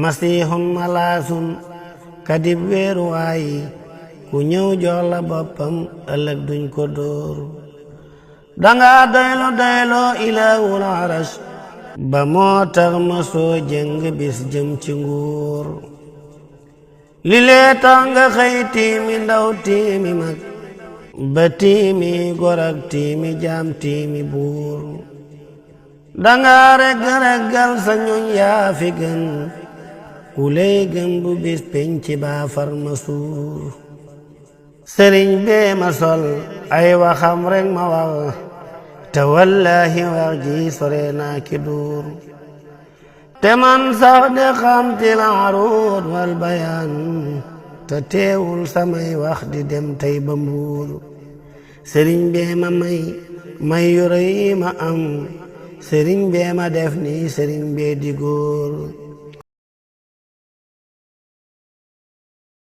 masihun malaasun kadib weeruwaay ku ñëw jox la boppam ëllëg duñ ko dóor danga doylo doyloo ilaahul arash ba moo tax ma soo jëng bis jëm ci nguur li lee tax nga xëy tiimi ndaw tiimi mag ba tiimi gor ak tiimi jaam tiimi buur danga reggal sa ñoñ yaa fi gën ku lay gën bu bis penc baa far ma suur sëriñ bee ma sol ay waxam rek ma wax te wallahi wax ji sore naa ki duur te man sax de xam ti la aruud wal bayaan te teewul samay wax di dem tey ba mbuur sëriñ bee ma may yu rëy ma am sëriñ bee ma def ni sëriñ bee di góor